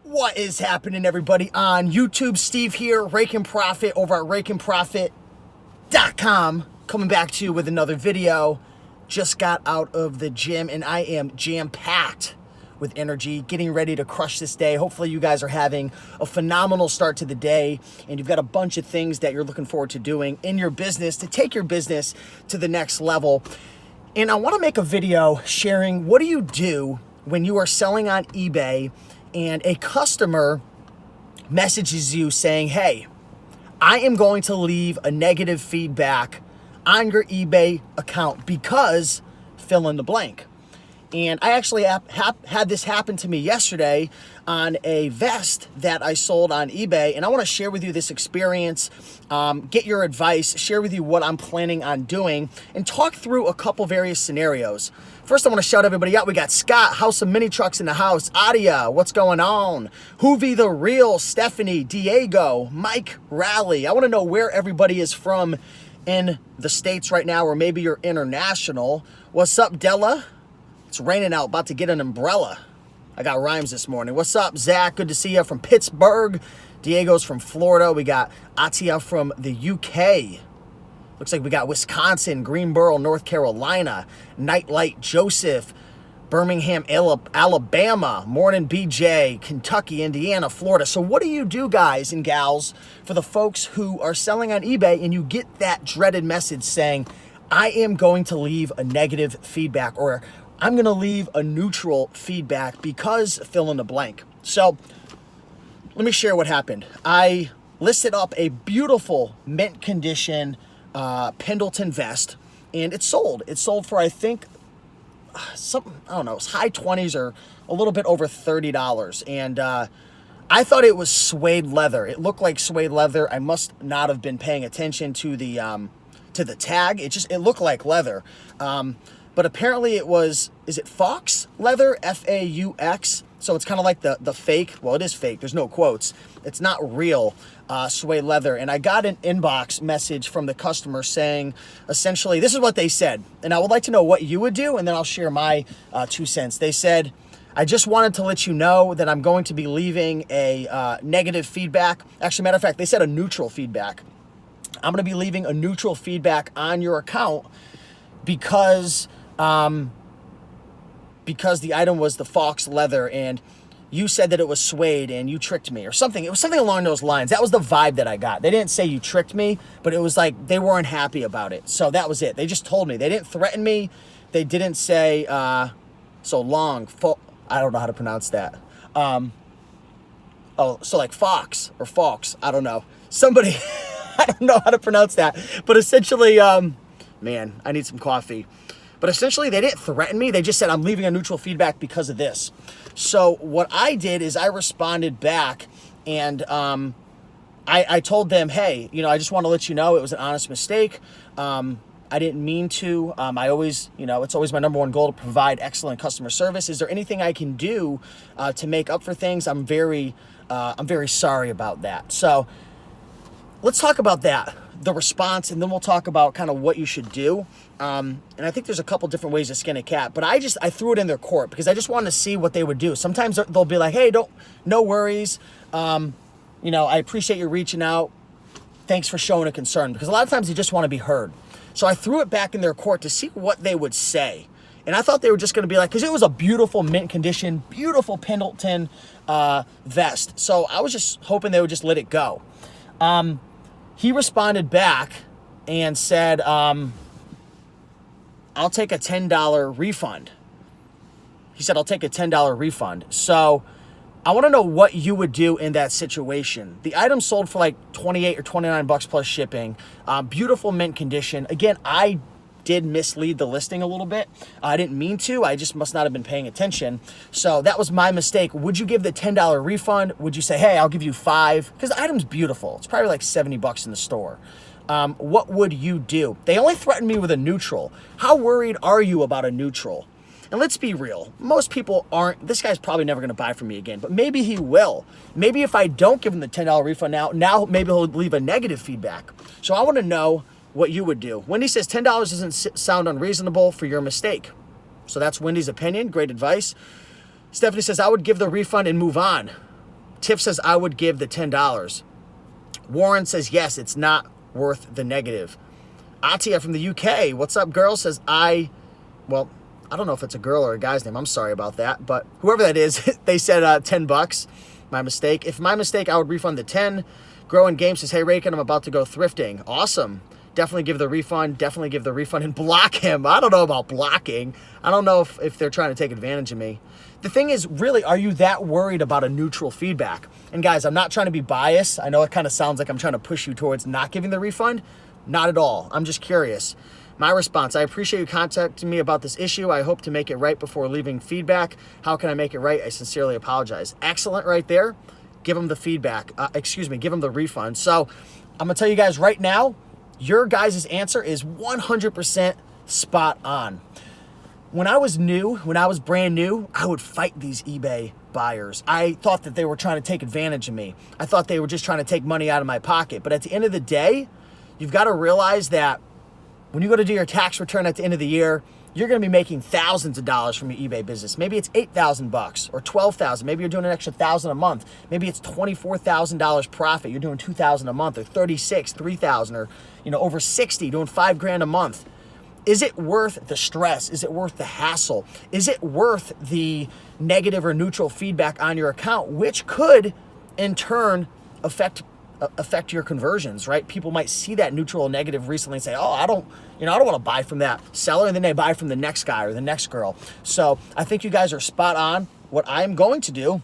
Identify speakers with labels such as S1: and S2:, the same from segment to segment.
S1: What is happening, everybody, on YouTube? Steve here, Raiken Profit over at RaikenProfit.com, coming back to you with another video. Just got out of the gym and I am jam-packed with energy, getting ready to crush this day. Hopefully you guys are having a phenomenal start to the day and you've got a bunch of things that you're looking forward to doing in your business to take your business to the next level. And I want to make a video sharing what do you do when you are selling on eBay and a customer messages you saying, hey, I am going to leave a negative feedback on your eBay account because fill in the blank. And I actually had this happen to me yesterday on a vest that I sold on eBay. And I want to share with you this experience, get your advice, share with you what I'm planning on doing, and talk through a couple various scenarios. First, I want to shout everybody out. We got Scott, House of Mini Trucks in the house. Adia, what's going on? Hoovy the Real, Stephanie, Diego, Mike Rally. I want to know where everybody is from in the States right now, or maybe you're international. What's up, Della? It's raining out, about to get an umbrella. I got rhymes this morning. What's up, Zach? Good to see you from Pittsburgh. Diego's from Florida. We got Atia from the UK. Looks like we got Wisconsin, Greenboro, North Carolina, Nightlight Joseph, Birmingham, Alabama, Morning BJ, Kentucky, Indiana, Florida. So what do you do, guys and gals, for the folks who are selling on eBay and you get that dreaded message saying, I am going to leave a negative feedback, or I'm going to leave a neutral feedback because fill in the blank. So let me share what happened. I listed up a beautiful mint condition Pendleton vest, and it sold. It sold for, I think, something, I don't know, it was high 20s or a little bit over $30. And I thought it was suede leather. It looked like suede leather. I must not have been paying attention to the tag. It looked like leather. But apparently it was, is it Fox leather? F-A-U-X. So it's kind of like the fake, well, it is fake. There's no quotes. It's not real suede leather. And I got an inbox message from the customer saying, essentially, this is what they said. And I would like to know what you would do, and then I'll share my 2 cents. They said, I just wanted to let you know that I'm going to be leaving a negative feedback. Actually, matter of fact, they said a neutral feedback. I'm going to be leaving a neutral feedback on your account because the item was the Fox leather and you said that it was suede and you tricked me or something. It was something along those lines. That was the vibe that I got. They didn't say you tricked me, but it was like they weren't happy about it. So that was it. They just told me. They didn't threaten me. They didn't say, so long. I don't know how to pronounce that. So like Fox or Fox. I don't know. Somebody, I don't know how to pronounce that. But essentially, man, I need some coffee. But essentially, they didn't threaten me. They just said, I'm leaving a neutral feedback because of this. So what I did is I responded back and I told them, hey, I just want to let you know it was an honest mistake. I didn't mean to. I always, it's always my number one goal to provide excellent customer service. Is there anything I can do to make up for things? I'm very sorry about that. So let's talk about that, the response, and then we'll talk about kind of what you should do. And I think there's a couple different ways to skin a cat, but I threw it in their court because I just wanted to see what they would do. Sometimes they'll be like, hey, no worries. I appreciate you reaching out. Thanks for showing a concern, because a lot of times they just want to be heard. So I threw it back in their court to see what they would say. And I thought they were just going to be like, because it was a beautiful mint condition, beautiful Pendleton vest. So I was just hoping they would just let it go. He responded back and said, I'll take a $10 refund. He said, I'll take a $10 refund. So I want to know what you would do in that situation. The item sold for like 28 or 29 bucks plus shipping. Beautiful mint condition. Again, I did mislead the listing a little bit. I didn't mean to. I just must not have been paying attention. So that was my mistake. Would you give the $10 refund? Would you say, hey, I'll give you $5? Because the item's beautiful. It's probably like 70 bucks in the store. What would you do? They only threatened me with a neutral. How worried are you about a neutral? And let's be real. Most people aren't. This guy's probably never going to buy from me again, but maybe he will. Maybe if I don't give him the $10 refund now maybe he'll leave a negative feedback. So I want to know what you would do. Wendy says $10 doesn't sound unreasonable for your mistake. So that's Wendy's opinion. Great advice. Stephanie says, I would give the refund and move on. Tiff says, I would give the $10. Warren says, yes, it's not worth the negative. Atia from the UK, what's up, girl? Says, well, I don't know if it's a girl or a guy's name. I'm sorry about that. But whoever that is, they said $10. My mistake. If my mistake, I would refund the 10. Growing Game says, hey, Raiken, I'm about to go thrifting. Awesome. Definitely give the refund. Definitely give the refund and block him. I don't know about blocking. I don't know if they're trying to take advantage of me. The thing is, really, are you that worried about a neutral feedback? And guys, I'm not trying to be biased. I know it kind of sounds like I'm trying to push you towards not giving the refund. Not at all. I'm just curious. My response, I appreciate you contacting me about this issue. I hope to make it right before leaving feedback. How can I make it right? I sincerely apologize. Excellent right there. Give them the feedback. Give them the refund. So I'm going to tell you guys right now, your guys' answer is 100% spot on. When I was brand new, I would fight these eBay buyers. I thought that they were trying to take advantage of me. I thought they were just trying to take money out of my pocket. But at the end of the day, you've got to realize that when you go to do your tax return at the end of the year, you're going to be making thousands of dollars from your eBay business. Maybe it's $8,000 or $12,000. Maybe you're doing an extra $1,000 a month. Maybe it's $24,000 profit. You're doing $2,000 a month, or $36,000, $3,000, or over $60,000, doing $5,000 a month. Is it worth the stress? Is it worth the hassle? Is it worth the negative or neutral feedback on your account, which could in turn affect your conversions, right? People might see that neutral or negative recently and say, oh, I don't want to buy from that seller, and then they buy from the next guy or the next girl. So I think you guys are spot on. What I'm going to do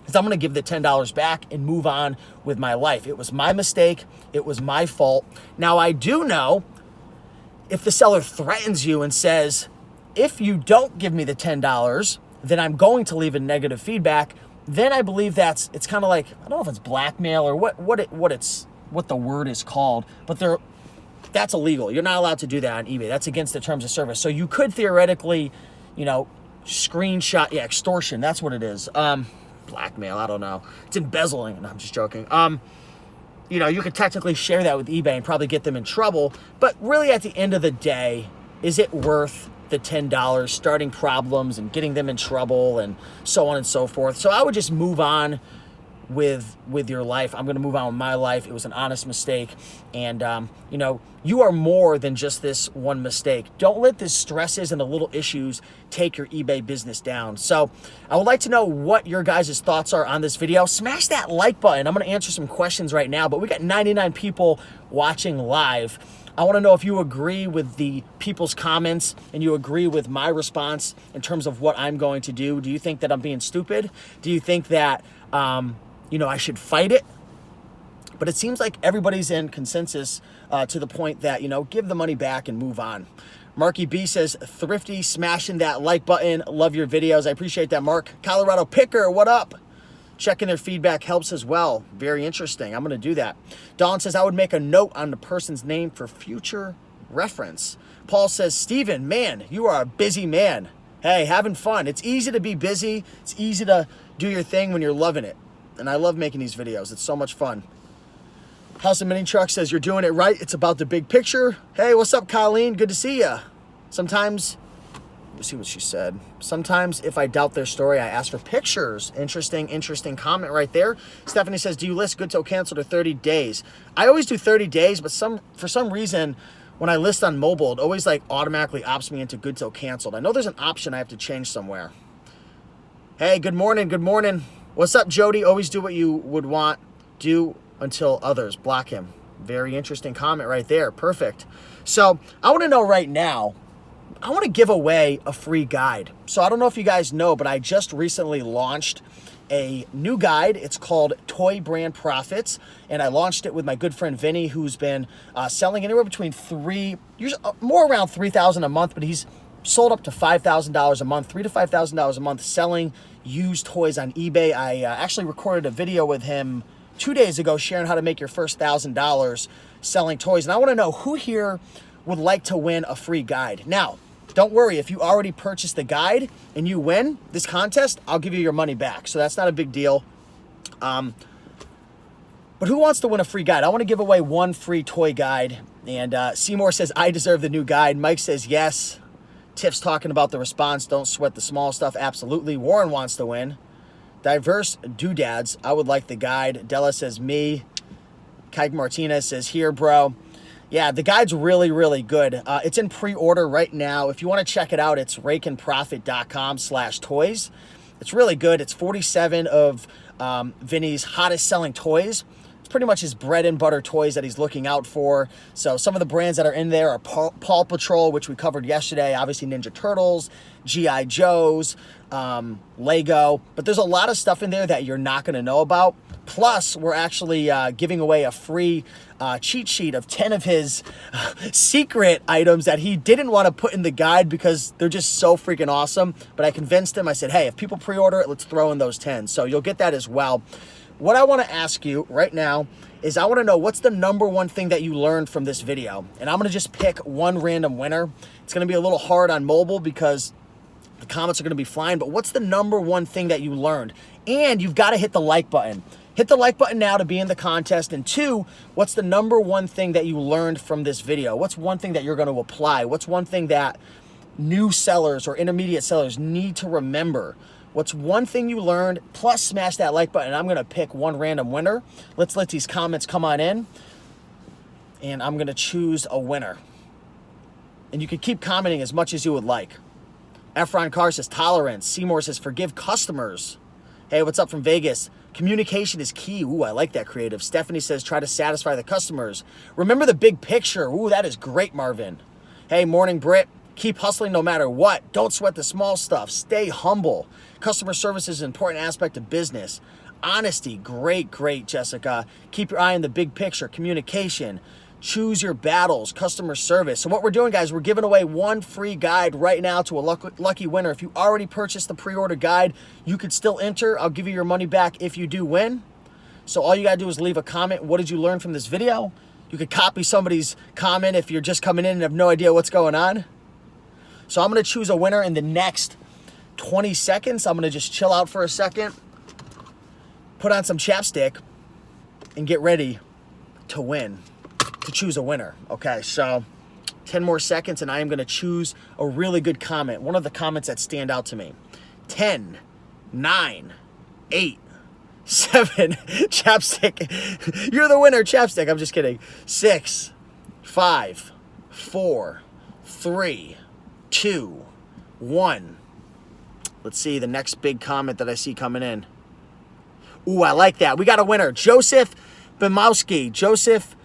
S1: is I'm going to give the $10 back and move on with my life. It was my mistake. It was my fault. Now, I do know if the seller threatens you and says, if you don't give me the $10, then I'm going to leave a negative feedback, then I believe it's kind of like, I don't know if it's blackmail or what the word is called, but that's illegal. You're not allowed to do that on eBay. That's against the terms of service. So you could theoretically, screenshot, extortion. That's what it is. Blackmail, I don't know. It's embezzling. No, I'm just joking. You could technically share that with eBay and probably get them in trouble. But really, at the end of the day, is it worth the $10 starting problems and getting them in trouble and so on and so forth? So I would just move on with your life. I'm going to move on with my life. It was an honest mistake. And, you are more than just this one mistake. Don't let the stresses and the little issues take your eBay business down. So I would like to know what your guys' thoughts are on this video. Smash that like button. I'm going to answer some questions right now, but we got 99 people watching live. I want to know if you agree with the people's comments and you agree with my response in terms of what I'm going to do. Do you think that I'm being stupid? Do you think that, I should fight it? But it seems like everybody's in consensus to the point that, give the money back and move on. Marky B says, thrifty, smashing that like button. Love your videos. I appreciate that, Mark. Colorado Picker, what up? Checking their feedback helps as well. Very interesting. I'm going to do that. Dawn says, I would make a note on the person's name for future reference. Paul says, Steven, man, you are a busy man. Hey, having fun. It's easy to be busy. It's easy to do your thing when you're loving it. And I love making these videos. It's so much fun. House of Mini Truck says, you're doing it right. It's about the big picture. Hey, what's up, Colleen? Good to see ya. Sometimes, let's see what she said. Sometimes if I doubt their story, I ask for pictures. Interesting comment right there. Stephanie says, do you list good till canceled or 30 days? I always do 30 days, but for some reason, when I list on mobile, it always automatically opts me into good till canceled. I know there's an option I have to change somewhere. Hey, good morning. What's up, Jody? Always do what you would want. Do until others. Block him. Very interesting comment right there. Perfect. So I want to know right now, I want to give away a free guide. So I don't know if you guys know, but I just recently launched a new guide. It's called Toy Brand Profits, and I launched it with my good friend Vinny, who's been selling anywhere between more around $3,000 a month, but he's sold up to $5,000 a month, $3,000 to $5,000 a month selling used toys on eBay. I actually recorded a video with him 2 days ago sharing how to make your first $1,000 selling toys. And I want to know who here would like to win a free guide. Now, don't worry, if you already purchased the guide and you win this contest, I'll give you your money back. So that's not a big deal. But who wants to win a free guide? I want to give away one free toy guide. And Seymour says, I deserve the new guide. Mike says, yes. Tiff's talking about the response. Don't sweat the small stuff. Absolutely. Warren wants to win. Diverse doodads. I would like the guide. Della says me. Kike Martinez says here, bro. Yeah, the guide's really, really good. It's in pre-order right now. If you want to check it out, it's raikenprofit.com/toys. It's really good. It's 47 of Vinny's hottest selling toys. It's pretty much his bread and butter toys that he's looking out for. So some of the brands that are in there are Paw Patrol, which we covered yesterday, obviously Ninja Turtles, G.I. Joes, Lego. But there's a lot of stuff in there that you're not going to know about. Plus, we're actually giving away a free cheat sheet of 10 of his secret items that he didn't want to put in the guide because they're just so freaking awesome. But I convinced him. I said, hey, if people pre-order it, let's throw in those 10. So you'll get that as well. What I want to ask you right now is I want to know what's the number one thing that you learned from this video. And I'm going to just pick one random winner. It's going to be a little hard on mobile because the comments are going to be flying. But what's the number one thing that you learned? And you've got to hit the like button. Hit the like button now to be in the contest. And 2, what's the number one thing that you learned from this video? What's one thing that you're going to apply? What's one thing that new sellers or intermediate sellers need to remember? What's one thing you learned? Plus, smash that like button. I'm going to pick one random winner. Let's let these comments come on in. And I'm going to choose a winner. And you can keep commenting as much as you would like. Efron Carr says tolerance. Seymour says forgive customers. Hey, what's up from Vegas? Communication is key. Ooh, I like that creative. Stephanie says try to satisfy the customers. Remember the big picture. Ooh, that is great, Marvin. Hey, morning, Britt. Keep hustling no matter what. Don't sweat the small stuff. Stay humble. Customer service is an important aspect of business. Honesty, great, Jessica. Keep your eye on the big picture. Communication. Choose your battles. Customer service. So what we're doing, guys, we're giving away one free guide right now to a lucky winner. If you already purchased the pre-order guide, you could still enter. I'll give you your money back if you do win. So all you got to do is leave a comment. What did you learn from this video? You could copy somebody's comment if you're just coming in and have no idea what's going on. So I'm going to choose a winner in the next 20 seconds. I'm going to just chill out for a second, put on some chapstick, and get ready to win, to choose a winner. Okay, so 10 more seconds, and I am going to choose a really good comment, one of the comments that stand out to me. 10, 9, 8, 7, chapstick. You're the winner, chapstick. I'm just kidding. 6, 5, 4, 3, 2, 1. Let's see the next big comment that I see coming in. Ooh, I like that. We got a winner. Joseph Bimowski. Joseph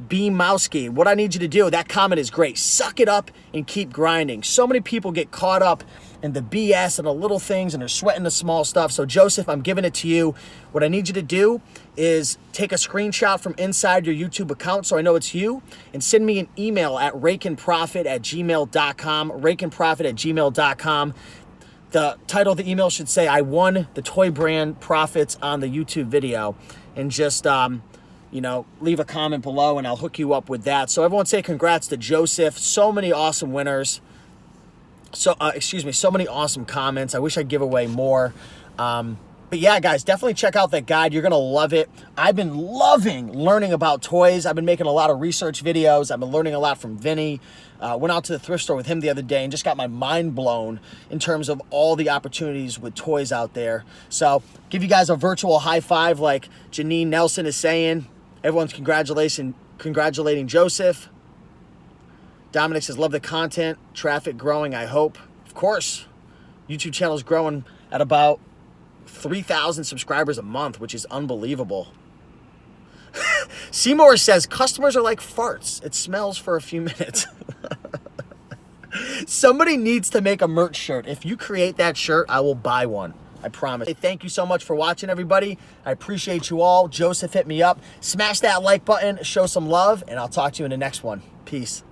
S1: Bimowski. What I need you to do, that comment is great. Suck it up and keep grinding. So many people get caught up in the BS and the little things and they're sweating the small stuff. So Joseph, I'm giving it to you. What I need you to do is take a screenshot from inside your YouTube account so I know it's you, and send me an email at raikenprofit@gmail.com, raikenprofit@gmail.com. The title of the email should say, I won the toy brand profits on the YouTube video. And just, leave a comment below and I'll hook you up with that. So everyone say congrats to Joseph. So many awesome winners. So many awesome comments. I wish I'd give away more. But yeah, guys, definitely check out that guide. You're going to love it. I've been loving learning about toys. I've been making a lot of research videos. I've been learning a lot from Vinny. Went out to the thrift store with him the other day and just got my mind blown in terms of all the opportunities with toys out there. So give you guys a virtual high five like Janine Nelson is saying. Everyone's congratulating Joseph. Dominic says, love the content. Traffic growing, I hope. Of course. YouTube channel is growing at about 3,000 subscribers a month, which is unbelievable. Seymour says, customers are like farts. It smells for a few minutes. Somebody needs to make a merch shirt. If you create that shirt, I will buy one. I promise. Hey, thank you so much for watching, everybody. I appreciate you all. Joseph hit me up. Smash that like button, show some love, and I'll talk to you in the next one. Peace.